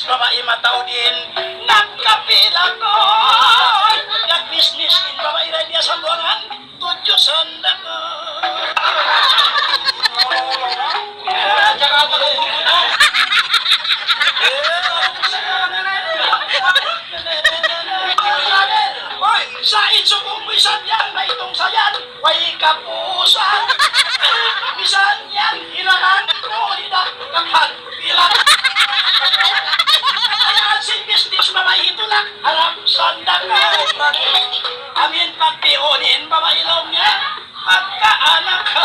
babae mataw din, nagkapila ko. Nag-business din, babae rin niya sa buwangan, tudyosan na ko. Sa insukong misan yan, may itong sayan, may kapusan. Misan yan, hilangan ko, hinakakhan, bilang. Kaya si business babae ito lang, harap sanda ka. Amin pagpionin, babae lang niya, magkaanak ka.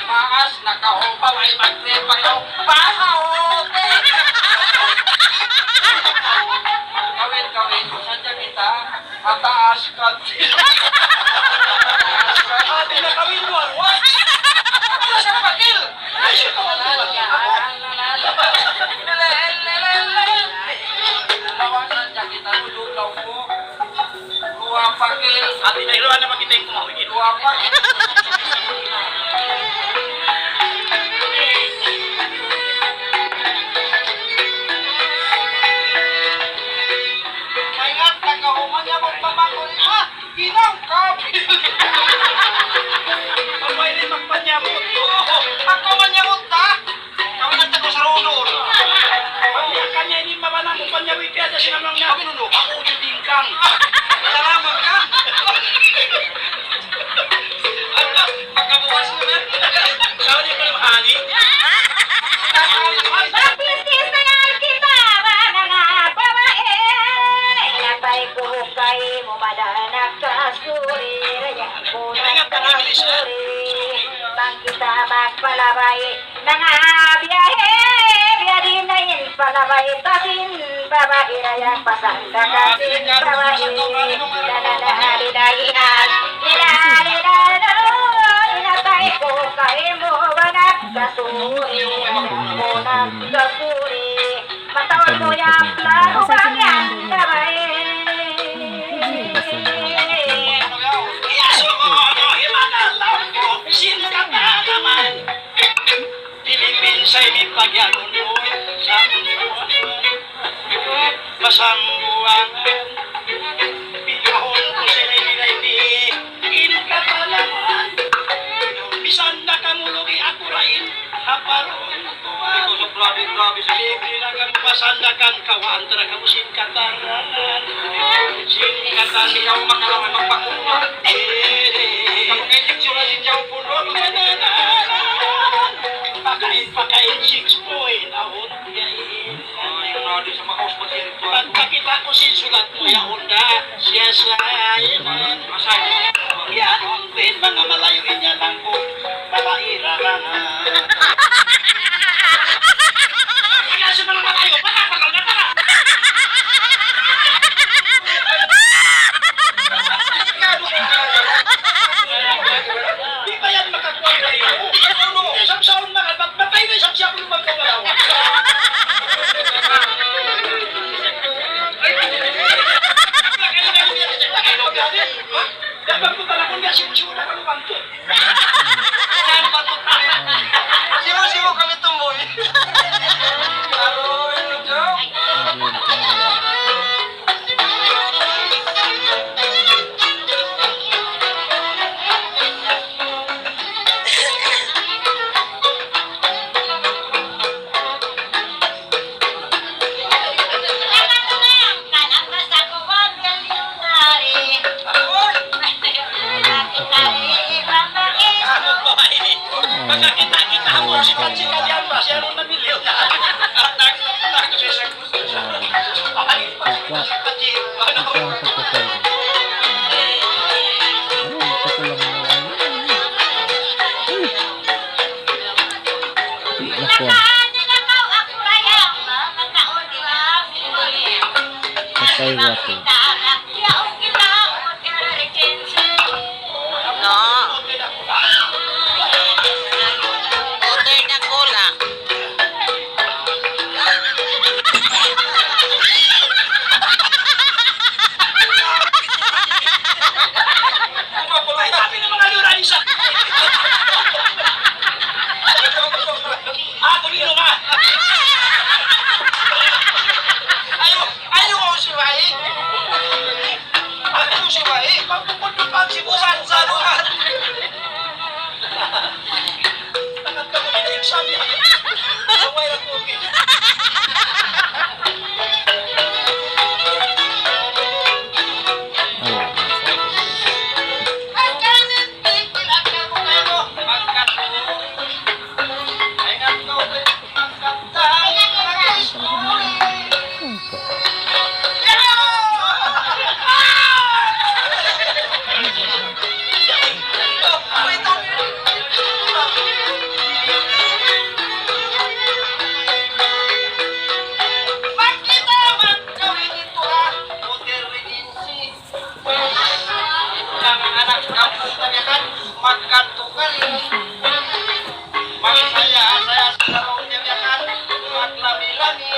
Maas, nakahubal ay magtrepa yung pahaote. Kawin, sadya kita, mataas ka. Ate na kawin mo, what? Ano siya kapagil? Ay, siya ka Sadya kita, nululaw mo. Dua pagil. Ate na iluan naman kita yung kumawin. Dua pagil. Ginang kabil! Ang may rin magpanyamot. Ako manyamot ta! Kawalan ko sa runor! Pagya kanya ini mabanang mo panyawit kaya sinamang niya. Kami nuno, ako yung kang! Salamat ka! Ano? Magkabukas mo na? Kaya di ko na mahani. Magbisnis na yan kita, mga babae. Natay ko kayo mo madanak kasuri. Rayan ko na kasuri. Bang kita magpalabay mga biyahe. Biyadin na yun palabay tasin. Babae rayan pasanda kasin. Babae lalalahalinahihan. Inatay ko kayo mo madanak kasuri. Munang kasuri. Matawag mo yung plano ba yan, babae? Pilipinsay ni pagyanon mo sa masangbuangan. Pinahon ko sila nilay di inkatalaman. Bisan na kamulugi ako rain, haparon tuwan. Ito sa grabe sa Libre na kang pasandakan, kawaan talaga mo sinkataran. Sinkatan Siyaw makalaman magpakuna. Kapag-eleksyon na siyaw puno. Pakain 6 point, ahon yain. Ay, grabe sa makaos mag-iritual. Pagpakita ko sinsulat mo yaon na, siya sa iman. Masay. Yan, din mga malayuin niya lang po, babaira ka na. Kaya sa mga malayo, patapagal na tara! Di ba yan makakuha na iyo? Isang saon na ka, batay na isang siya kung magkagalawa. Ako talaga niya, simusimula ka lumang to. Saan ba ito? Simo-simo kami tumboy. Aroy, Joe. Ano ba eh? Pagkakita-kita mo, sikat-sikat yan ba? Siya nung namilyo na. Ay, ay, sabi ng mga lurang isa. Tumino ka. Ayaw ko si Wai. Ayaw si Wai. Pagpupundupag si Busan sa luhat. Tangat ka mo na yung sabi. Away lang po. Magkantukan magsaya-saya sa larong yayakan maglabi-labi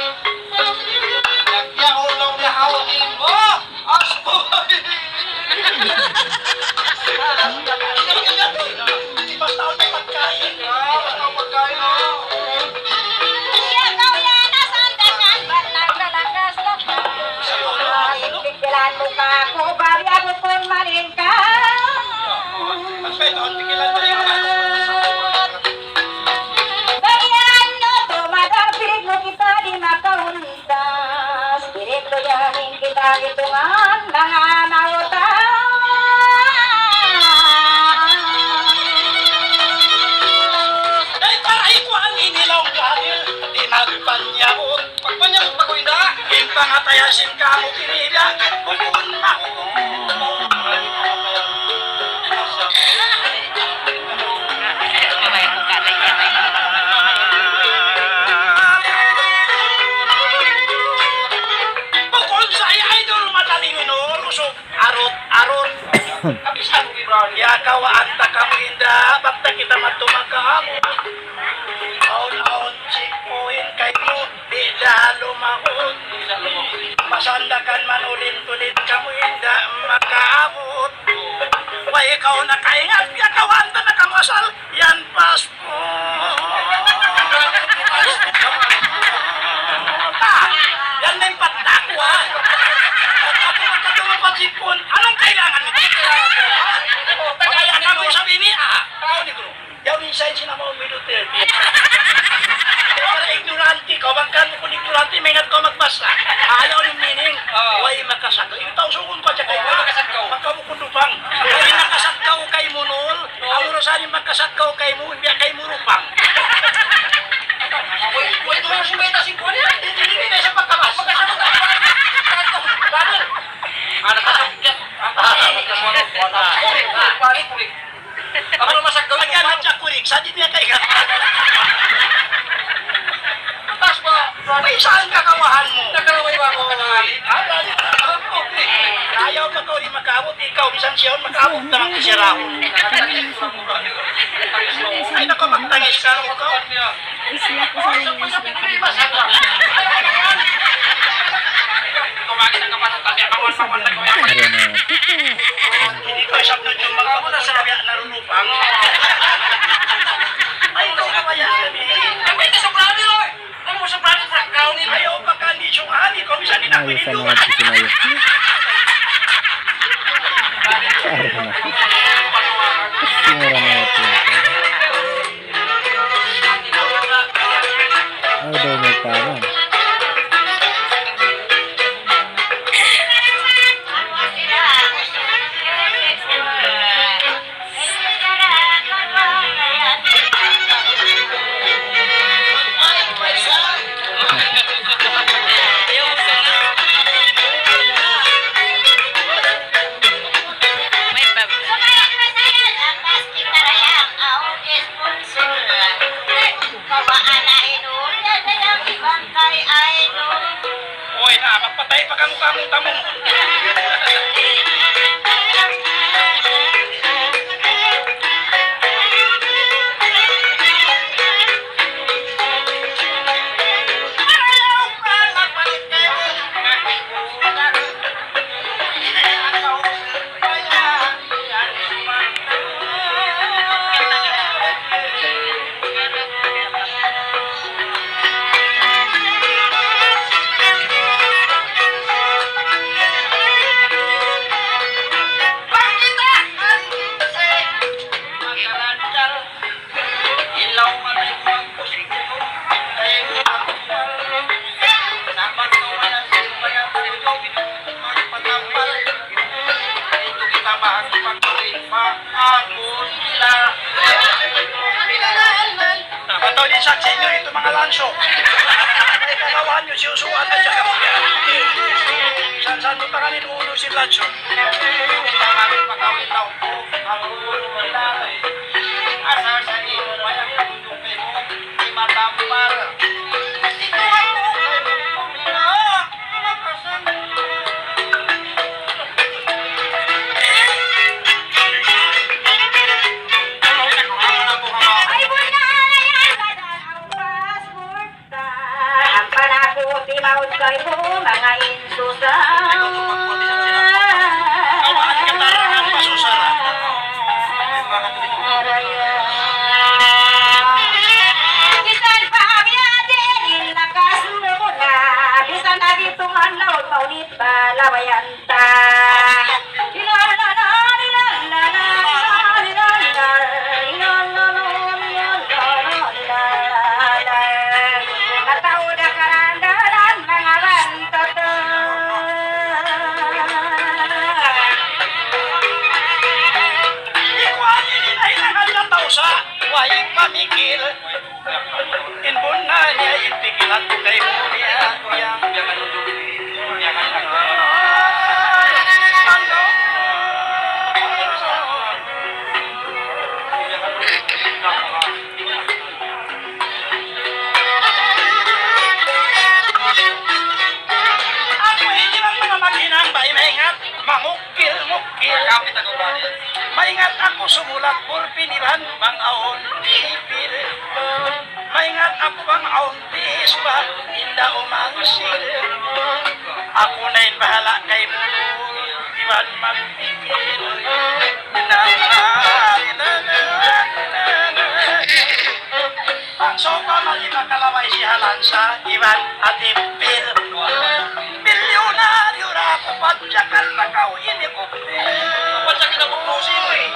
nagyaulaw na hawin mo asoy Di basta ako may pagkain. basta pagkain mo Pikilan mo ka ako, bariya mo kung manin ka. Pagpay, doon tigilan tayo ka. Bayan no, tumadang pilit mo kita di makahuntas. Pilit ko yamin kita itungan mga nautan. Ay, taray ko ang inilaw dahil di nagpanyaot. pagpanyang pagwinda Yung pangatayasin ka mo pinila, bukun ako. Bukod sa idol madaling minul, usok arot-arot. Kapisan mo, Brown, ya kawaan ta kamo inda, bakta kita matumagkaamo. Aon-aon, chikmuhin kayo, di dalo mahod. Masandakan man ulit-ulit kamo inda makaabot. Way ikaw nakaingat, ya kawaan ta nakamasal, yan paspo. Yan na yung patak ko, ha? Ako magkatulong pagsipon, anong kailangan nito? Kaya ka mo sabi ni, yaw minsan sinamaw mo Duterte. Kaya para ignorante ka, magkan mo kung ignorante, may ngat ka magbasa. Ayaw yung meaning, way makasagaw. Ito taong sukun ko siya kayo, magkamukundupang. Way nakasagaw kay mo noon, ang urusan yung magkasagaw kay mo, hindi kay mo rupang. Uy, ito yung sumita si Kuya. Hindi na siya pagkamas. Anak ka sa kurik. Ako na masagaw yung Pagyan at siya kurik, sa di niya kayo. tas ba? May saan kakawahan mo? Nakalaway ba ako kanali? Ayaw na ko di makabot, ikaw bisan siya makabot na lang siya raho. Ay nako, magtangis ka rin ito. Tumagin ang kapatid, tapi ako ang sawan na ko yan. Hindi ko sabnod yung mga ako na sabi narunupang. Ay, ito ka ba yan? Kami ito sa brani, Lord! Ano mo sa brani sa kaon ni Ayaw pa ka ni Sungani, kung saan din ako Ayos sa ninyo. mga pisinayo. Sinura na ito. Ay, daw may kanan. Uy na, magpatay pa kang mukha mong tamong. Napataw din sa inyo ito mga lanso. Ay kakawahan nyo, siusuan na siya kapya. Saan mo takanin ulo si lanso? Ay, bunalayan ka na ang passport ka. Ang panakot, imaot kayo, mga insusang. Kawahan ka tarangan pasusara. Bisan pa abiyatin, nakasunod na. Bisan na ditong laut, maunit ba, lawayan ta. Matao na karandaran, mga bantata. Ikuan ini ay nangal na sa wayang pamikil. Inbon na niya inpikilan ko kay mo niya. Ako hindi lang mga maghinang ba maingat, mangukil-mukil. Maingat ako sumulat purpiniran bang aon pipil. Maingat ako bang aon bis ba inda umangsil. Ako na yung bahala kay mo iban magpikil. Pangso ka malima kalaway si Halansa iban at ipil. Milyonaryo na ako padyakan na kao ini ko. Padyakan na mo sino eh.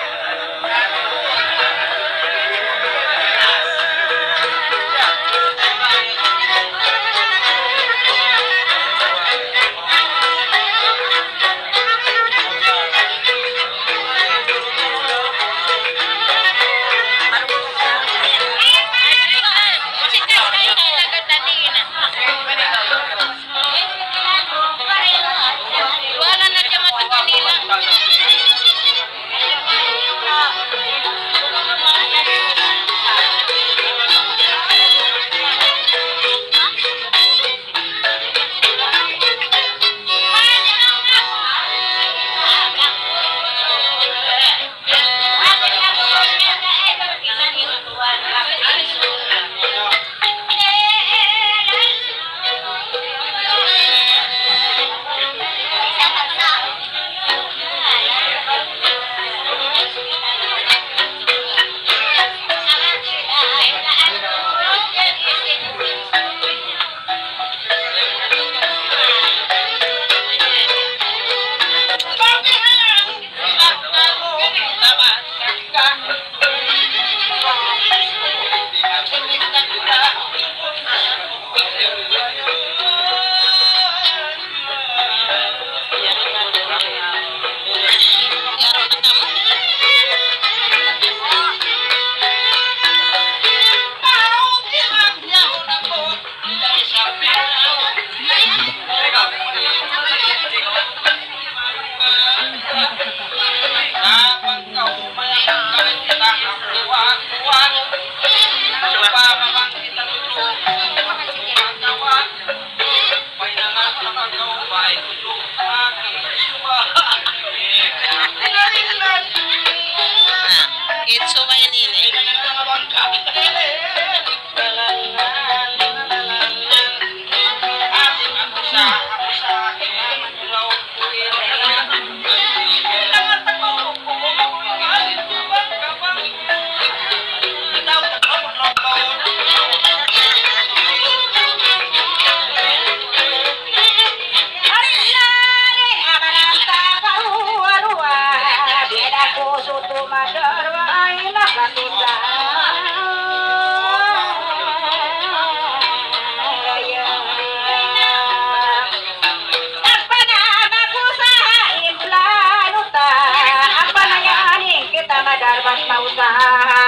at mausaha.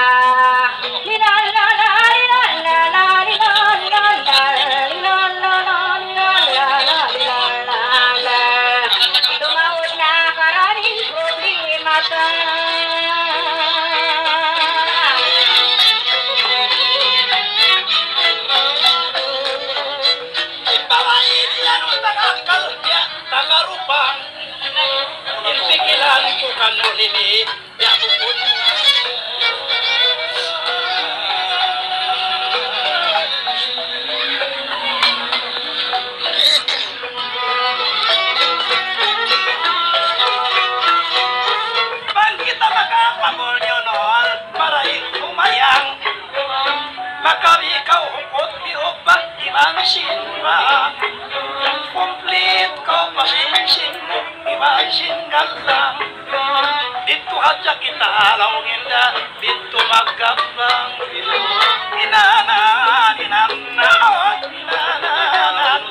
Linalala, linalala, linalala, linalala, linalala, linalala. Tumawid na karaming problema Ipawain yan o takakal ya takarupang. Impikilan ko kan mulini ya bukun. Pag kita makapamol yun all, maraming umayang. Makabi ikaw hukot iupat ibang sinma. Complete ko pasingsin mo ibang singal lang. Dito hadya kita lawangin na dito magkabang. Inanan, inanan, inanan.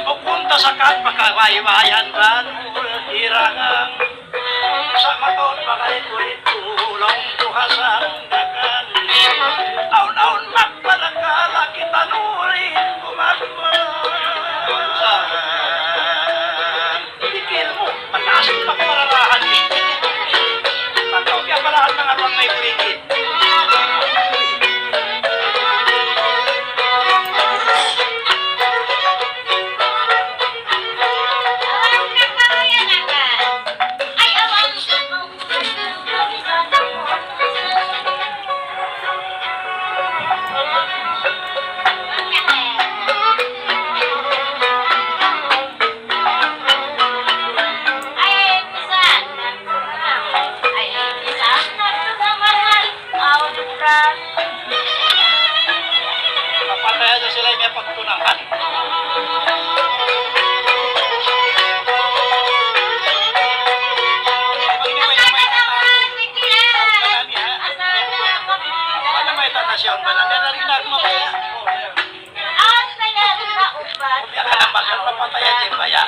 O punta sa katpakawaywayan banul irangang. Sa mataon pa kayo ko'y tulong tuhasan dagan. Aun-aun magpalagala kita nuri kumagpag. Pikil mo, mataas ang pagpararahan. Pagkawagya parahan ng arwang may brigid. Awang kakayan ka, ay awang Kapataya na sila yung may pagtunahan. Ano may tanasyon ba lang? Narinig mo kaya? Kaya ka na bakal papataya din ba yan?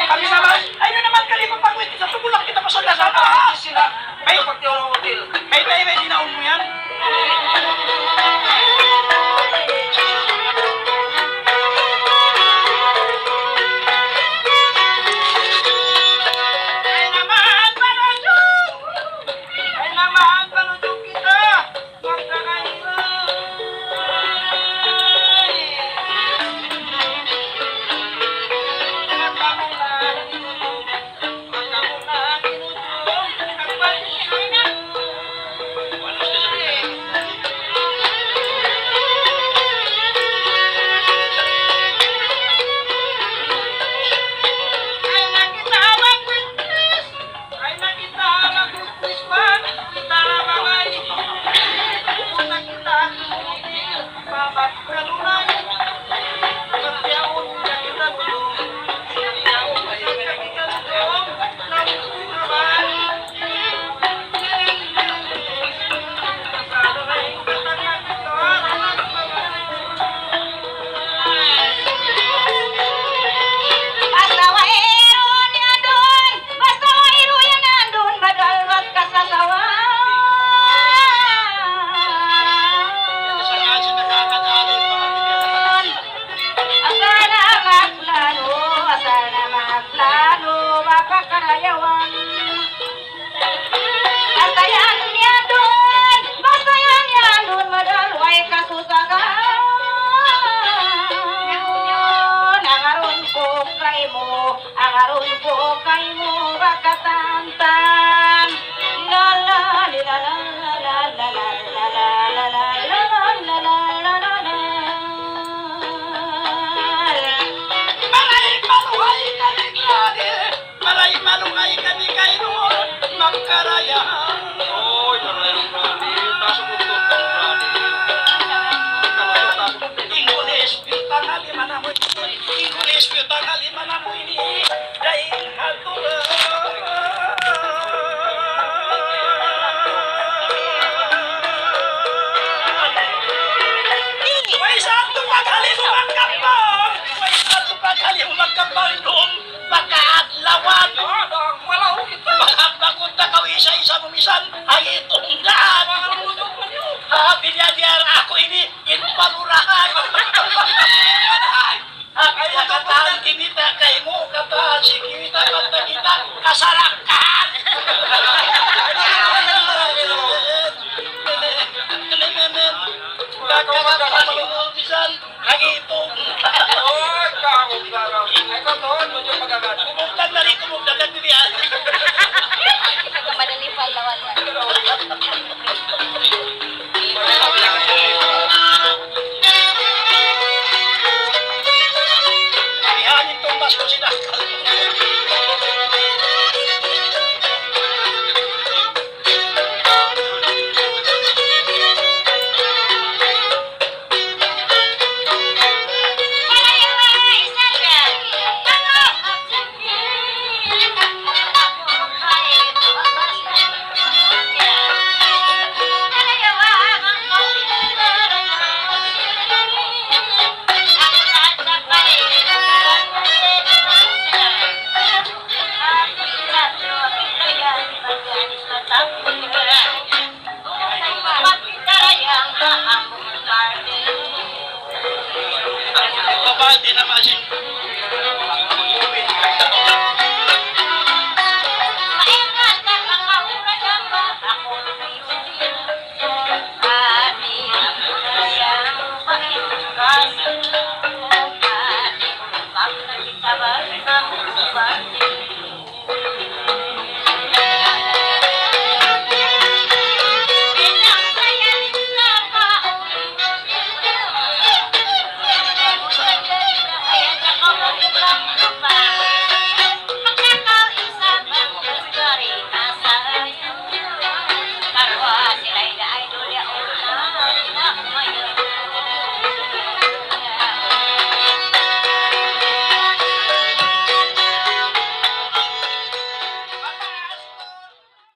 Kami naman, ayun naman kalimang pagwiti sa tugulak kita pa sa dasal. May dinaon mo yan? Ay naman, panudyo kita! magkapalong, pagkaadlawan. Wala isa-isa mumisan ay itunggaan. Binyadiyar ako ini inpalurahan. Kaya kataan kinita kay mo kata si kita kata kita kasarakan.